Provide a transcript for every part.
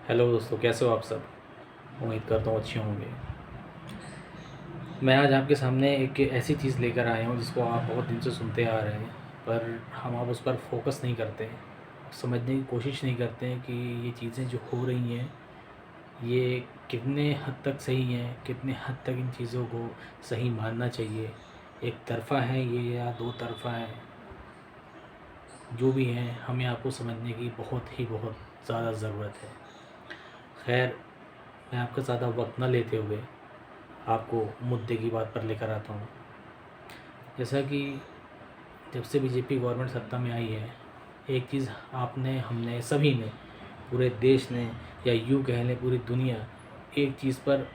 Hello दोस्तों, कैसे हो आप सब। उम्मीद करता हूँ अच्छे होंगे। मैं आज आपके सामने एक ऐसी चीज़ लेकर आया हूँ जिसको आप बहुत दिन से सुनते आ रहे हैं, पर हम आप उस पर फोकस नहीं करते हैं, समझने की कोशिश नहीं करते हैं कि ये चीज़ें जो हो रही हैं ये कितने हद तक सही हैं, कितने हद तक इन चीज़ों को सही मानना चाहिए। एक तरफ़ा है ये या दो तरफ़ा है, जो भी है हमें आपको समझने की बहुत ज़्यादा ज़रूरत है। खैर, मैं आपका ज़्यादा वक्त न लेते हुए आपको मुद्दे की बात पर लेकर आता हूँ। जैसा कि जब से बीजेपी गवर्नमेंट सत्ता में आई है, एक चीज़ आपने, हमने, सभी ने, पूरे देश ने, या यूँ कह लें पूरी दुनिया एक चीज़ पर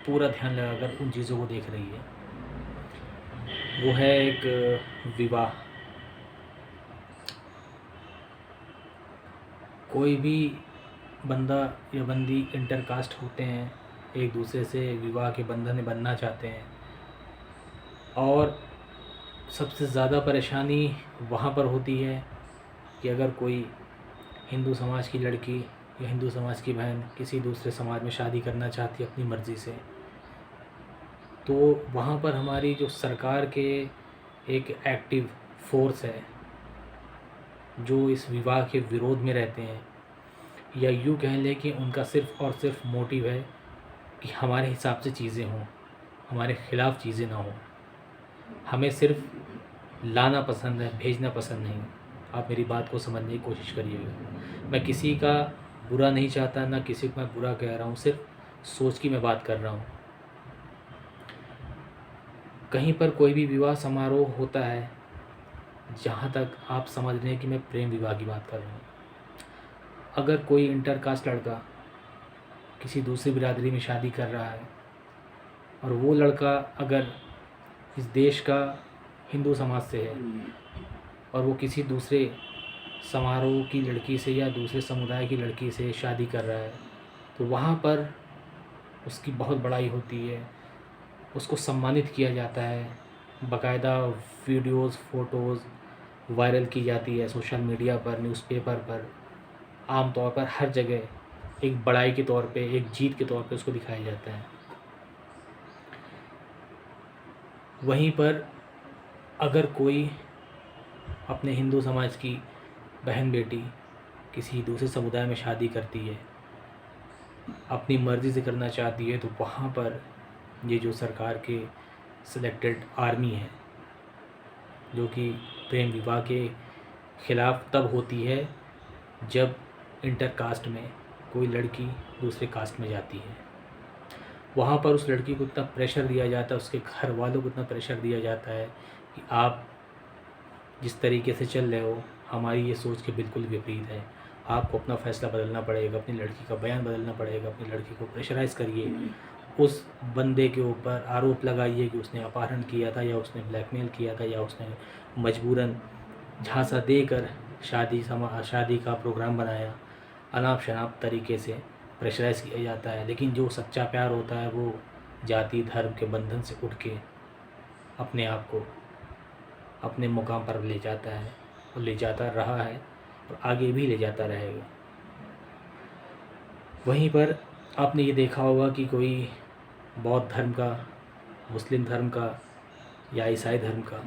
पूरा ध्यान लगाकर उन चीज़ों को देख रही है। वो है एक विवाह। कोई भी बंदा या बंदी इंटरकास्ट होते हैं, एक दूसरे से विवाह के बंधन में बनना चाहते हैं, और सबसे ज़्यादा परेशानी वहाँ पर होती है कि अगर कोई हिंदू समाज की लड़की या हिंदू समाज की बहन किसी दूसरे समाज में शादी करना चाहती है अपनी मर्ज़ी से, तो वहाँ पर हमारी जो सरकार के एक एक्टिव फोर्स है जो इस विवाह के विरोध में रहते हैं, या यूँ कह लें कि उनका सिर्फ़ और सिर्फ मोटिव है कि हमारे हिसाब से चीज़ें हों, हमारे ख़िलाफ़ चीज़ें ना हों। हमें सिर्फ लाना पसंद है, भेजना पसंद नहीं। आप मेरी बात को समझने की कोशिश करिएगा। मैं किसी का बुरा नहीं चाहता, ना किसी को मैं बुरा कह रहा हूँ, सिर्फ सोच की मैं बात कर रहा हूँ। कहीं पर कोई भी विवाह समारोह होता है, जहाँ तक आप समझ रहे हैं कि मैं प्रेम विवाह की बात कर रहा हूँ। अगर कोई इंटरकास्ट लड़का किसी दूसरी बिरादरी में शादी कर रहा है, और वो लड़का अगर इस देश का हिंदू समाज से है, और वो किसी दूसरे समारोह की लड़की से या दूसरे समुदाय की लड़की से शादी कर रहा है, तो वहाँ पर उसकी बहुत बड़ाई होती है, उसको सम्मानित किया जाता है, बाकायदा वीडियोस, फ़ोटोज़ वायरल की जाती है सोशल मीडिया पर, न्यूज़पेपर पर, आम तौर पर हर जगह एक बड़ाई के तौर पे, एक जीत के तौर पे उसको दिखाया जाता है। वहीं पर अगर कोई अपने हिंदू समाज की बहन बेटी किसी दूसरे समुदाय में शादी करती है, अपनी मर्ज़ी से करना चाहती है, तो वहाँ पर ये जो सरकार के सिलेक्टेड आर्मी है, जो कि प्रेम विवाह के ख़िलाफ़ तब होती है जब इंटर कास्ट में कोई लड़की दूसरे कास्ट में जाती है। वहाँ पर उस लड़की को इतना प्रेशर दिया जाता है, उसके घर वालों को इतना प्रेशर दिया जाता है कि आप जिस तरीके से चल रहे हो हमारी ये सोच के बिल्कुल विपरीत है। आपको अपना फ़ैसला बदलना पड़ेगा, अपनी लड़की का बयान बदलना पड़ेगा, अपनी लड़की को प्रेशराइज़ करिए, उस बंदे के ऊपर आरोप लगाइए कि उसने अपहरण किया था, या उसने ब्लैकमेल किया था, या उसने मजबूरन झांसा देकर शादी का प्रोग्राम बनाया। अनाप शनाप तरीके से प्रेशराइज़ किया जाता है। लेकिन जो सच्चा प्यार होता है वो जाति धर्म के बंधन से उठ के अपने आप को अपने मुकाम पर ले जाता है, और ले जाता रहा है, और आगे भी ले जाता रहेगा। वहीं पर आपने ये देखा होगा कि कोई बौद्ध धर्म का, मुस्लिम धर्म का, या ईसाई धर्म का,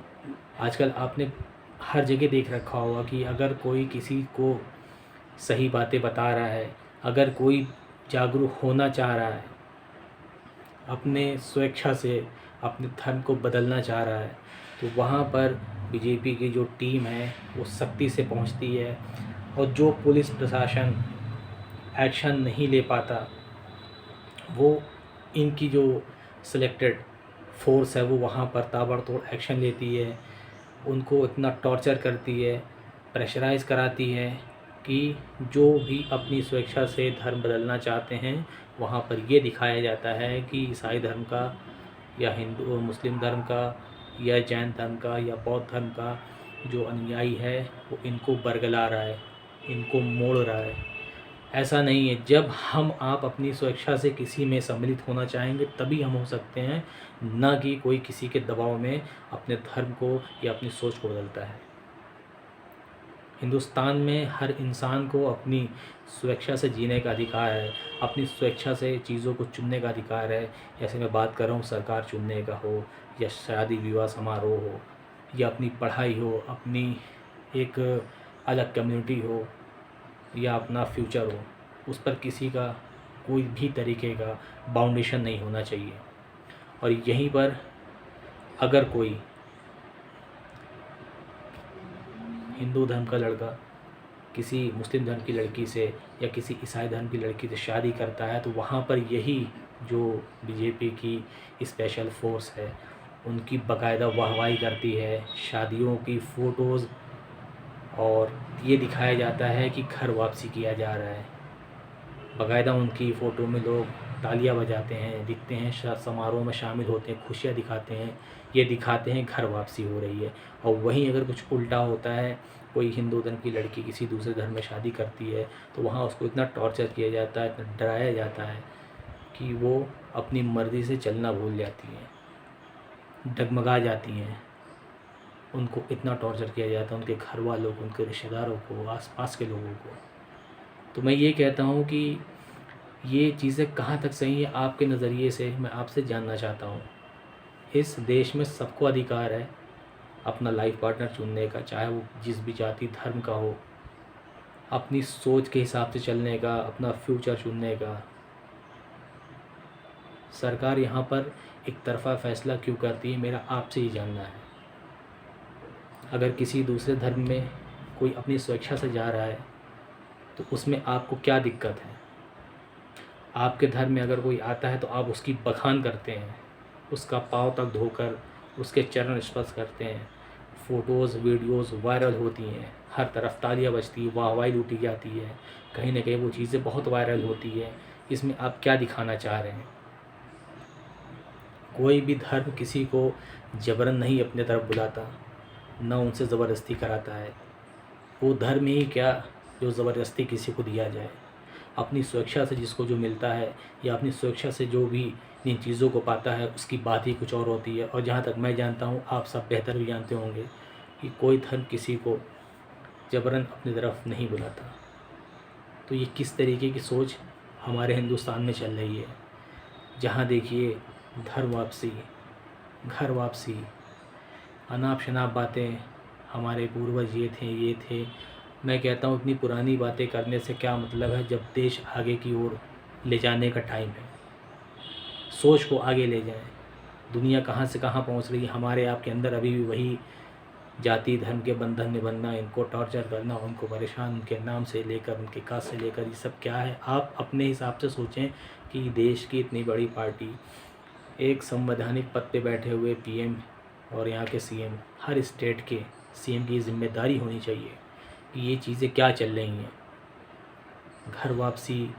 आजकल आपने हर जगह देख रखा होगा कि अगर कोई किसी को सही बातें बता रहा है, अगर कोई जागरूक होना चाह रहा है, अपने स्वेच्छा से अपने धर्म को बदलना चाह रहा है, तो वहाँ पर बीजेपी की जो टीम है वो सख्ती से पहुँचती है, और जो पुलिस प्रशासन एक्शन नहीं ले पाता, वो इनकी जो सिलेक्टेड फोर्स है वो वहाँ पर ताबड़तोड़ एक्शन लेती है, उनको इतना टॉर्चर करती है, प्रेशराइज़ कराती है कि जो भी अपनी स्वेच्छा से धर्म बदलना चाहते हैं, वहाँ पर ये दिखाया जाता है कि ईसाई धर्म का, या हिंदू मुस्लिम धर्म का, या जैन धर्म का, या बौद्ध धर्म का जो अनुयायी है वो इनको बरगला रहा है, इनको मोड़ रहा है। ऐसा नहीं है। जब हम आप अपनी स्वेच्छा से किसी में सम्मिलित होना चाहेंगे तभी हम हो सकते हैं, ना कि कोई किसी के दबाव में अपने धर्म को या अपनी सोच को बदलता है। हिंदुस्तान में हर इंसान को अपनी स्वेच्छा से जीने का अधिकार है, अपनी स्वेच्छा से चीज़ों को चुनने का अधिकार है। जैसे मैं बात कर रहा हूँ सरकार चुनने का हो, या शादी विवाह समारोह हो, या अपनी पढ़ाई हो, अपनी एक अलग कम्युनिटी हो, या अपना फ्यूचर हो, उस पर किसी का कोई भी तरीके का बाउंडेशन नहीं होना चाहिए। और यहीं पर अगर कोई हिंदू धर्म का लड़का किसी मुस्लिम धर्म की लड़की से या किसी ईसाई धर्म की लड़की से शादी करता है, तो वहाँ पर यही जो बीजेपी की स्पेशल फोर्स है उनकी बाकायदा वाहवाही करती है, शादियों की फ़ोटोज़, और ये दिखाया जाता है कि घर वापसी किया जा रहा है। बाकायदा उनकी फ़ोटो में लोग तालियां बजाते हैं, दिखते हैं, समारोह में शामिल होते हैं, खुशियाँ दिखाते हैं, ये दिखाते हैं घर वापसी हो रही है। और वहीं अगर कुछ उल्टा होता है, कोई हिंदू धर्म की लड़की किसी दूसरे धर्म में शादी करती है, तो वहाँ उसको इतना टॉर्चर किया जाता है, इतना डराया जाता है कि वो अपनी मर्ज़ी से चलना भूल जाती हैं, डगमगा जाती हैं। उनको इतना टॉर्चर किया जाता है, उनके घर वालों को, उनके रिश्तेदारों को, आसपास के लोगों को। तो मैं ये कहता हूँ कि ये चीज़ें कहाँ तक सही है आपके नज़रिए से, मैं आपसे जानना चाहता हूँ। इस देश में सबको अधिकार है अपना लाइफ पार्टनर चुनने का, चाहे वो जिस भी जाति धर्म का हो, अपनी सोच के हिसाब से चलने का, अपना फ्यूचर चुनने का। सरकार यहाँ पर एक तरफ़ा फ़ैसला क्यों करती है, मेरा आपसे ही जानना है। अगर किसी दूसरे धर्म में कोई अपनी स्वेच्छा से जा रहा है तो उसमें आपको क्या दिक्कत है? आपके धर्म में अगर कोई आता है तो आप उसकी बखान करते हैं, उसका पाँव तक धोकर उसके चरण स्पर्श करते हैं, फ़ोटोज़ वीडियोज़ वायरल होती हैं, हर तरफ तालियां बजती है, वाहवाही लूटी जाती है, कहीं ना कहीं वो चीज़ें बहुत वायरल होती है। इसमें आप क्या दिखाना चाह रहे हैं? कोई भी धर्म किसी को जबरन नहीं अपने तरफ बुलाता, न उनसे ज़बरदस्ती कराता है। वो धर्म ही क्या जो ज़बरदस्ती किसी को दिया जाए। अपनी स्वेच्छा से जिसको जो मिलता है, या अपनी स्वेच्छा से जो भी इन चीज़ों को पाता है, उसकी बात ही कुछ और होती है। और जहाँ तक मैं जानता हूँ, आप सब बेहतर भी जानते होंगे कि कोई धर्म किसी को जबरन अपनी तरफ नहीं बुलाता। तो ये किस तरीके की सोच हमारे हिंदुस्तान में चल रही है, जहाँ देखिए धर्म वापसी, घर वापसी, अनाप शनाप बातें, हमारे पूर्वज ये थे ये थे। मैं कहता हूँ इतनी पुरानी बातें करने से क्या मतलब है, जब देश आगे की ओर ले जाने का टाइम है। सोच को आगे ले जाएं। दुनिया कहाँ से कहाँ पहुँच रही है, हमारे आपके अंदर अभी भी वही जाति धर्म के बंधन में बंधना, इनको टॉर्चर करना, उनको परेशान, उनके नाम से लेकर उनके कास्ट से लेकर, ये सब क्या है। आप अपने हिसाब से सोचें कि देश की इतनी बड़ी पार्टी, एक संवैधानिक पद पे बैठे हुए पीएम और यहाँ के सीएम, हर स्टेट के सीएम की जिम्मेदारी होनी चाहिए कि ये चीज़ें क्या चल रही हैं। घर वापसी,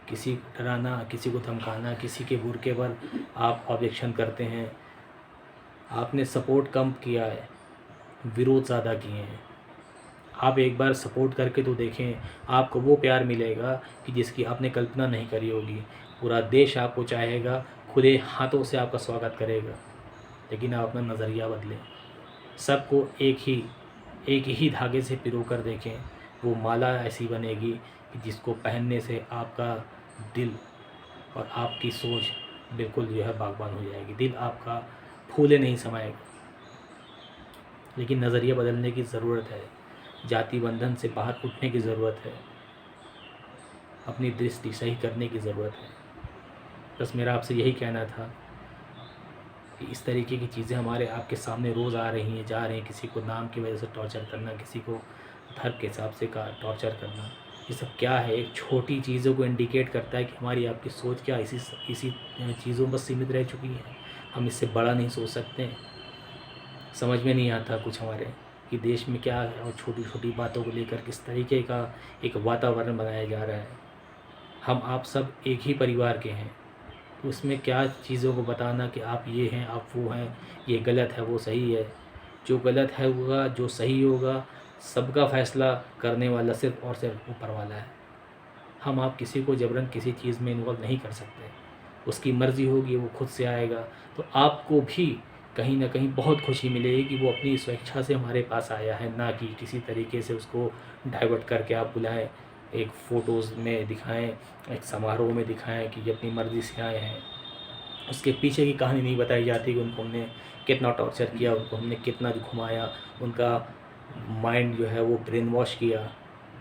किसी को डराना, किसी को धमकाना, किसी के बुरके पर आप ऑब्जेक्शन करते हैं। आपने सपोर्ट कम किया है, विरोध ज़्यादा किए हैं। आप एक बार सपोर्ट करके तो देखें, आपको वो प्यार मिलेगा कि जिसकी आपने कल्पना नहीं करी होगी। पूरा देश आपको चाहेगा, खुले हाथों से आपका स्वागत करेगा। लेकिन आप अपना नज़रिया बदलें, सबको एक ही धागे से पिरो कर देखें। वो माला ऐसी बनेगी कि जिसको पहनने से आपका दिल और आपकी सोच बिल्कुल जो है बागबान हो जाएगी। दिल आपका फूले नहीं समाएगा। लेकिन नज़रिया बदलने की ज़रूरत है, जाति बंधन से बाहर उठने की ज़रूरत है, अपनी दृष्टि सही करने की ज़रूरत है। बस मेरा आपसे यही कहना था कि इस तरीके की चीज़ें हमारे आपके सामने रोज़ आ रही हैं, जा रही हैं। किसी को नाम की वजह से टॉर्चर करना, किसी को धर्म के हिसाब से का टॉर्चर करना, ये सब क्या है? एक छोटी चीज़ों को इंडिकेट करता है कि हमारी आपकी सोच क्या इसी चीज़ों पर सीमित रह चुकी है। हम इससे बड़ा नहीं सोच सकते। समझ में नहीं आता कुछ हमारे कि देश में क्या है, और छोटी छोटी बातों को लेकर किस तरीके का एक वातावरण बनाया जा रहा है। हम आप सब एक ही परिवार के हैं, तो उसमें क्या चीज़ों को बताना कि आप ये हैं, आप वो हैं, ये गलत है, वो सही है। जो गलत है होगा, जो सही होगा, सबका फ़ैसला करने वाला सिर्फ़ और सिर्फ ऊपर वाला है। हम आप किसी को जबरन किसी चीज़ में इन्वॉल्व नहीं कर सकते। उसकी मर्ज़ी होगी, वो खुद से आएगा। तो आपको भी कहीं न कहीं बहुत खुशी मिलेगी कि वो अपनी स्वेच्छा से हमारे पास आया है, ना कि किसी तरीके से उसको डाइवर्ट करके आप बुलाएँ, एक फ़ोटोज़ में दिखाएँ, एक समारोह में दिखाएँ कि ये अपनी मर्ज़ी से आए हैं। उसके पीछे की कहानी नहीं बताई जाती कि उनको हमने कितना टॉर्चर किया, उनको हमने कितना घुमाया, उनका माइंड जो है वो ब्रेन वॉश किया।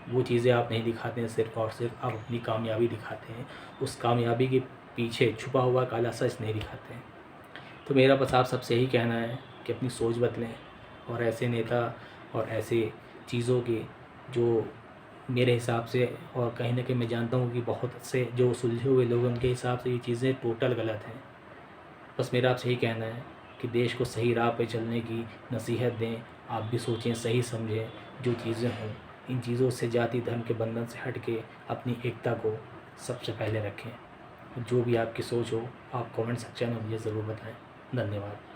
वो चीज़ें आप नहीं दिखाते हैं, सिर्फ़ और सिर्फ़ आप अपनी कामयाबी दिखाते हैं। उस कामयाबी के पीछे छुपा हुआ काला सच नहीं दिखाते हैं। तो मेरा बस आप सबसे यही कहना है कि अपनी सोच बदलें और ऐसे नेता और ऐसे चीज़ों के जो मेरे हिसाब से, और कहीं न कहीं मैं जानता हूँ कि बहुत से जो सुलझे हुए लोग हैं उनके हिसाब से ये चीज़ें टोटल गलत हैं। बस मेरा आपसे यही कहना है कि देश को सही राह पे चलने की नसीहत दें। आप भी सोचें, सही समझें जो चीज़ें हों। इन चीज़ों से जाति धर्म के बंधन से हट के अपनी एकता को सबसे पहले रखें। जो भी आपकी सोच हो आप कमेंट सेक्शन में मुझे ज़रूर बताएं। धन्यवाद।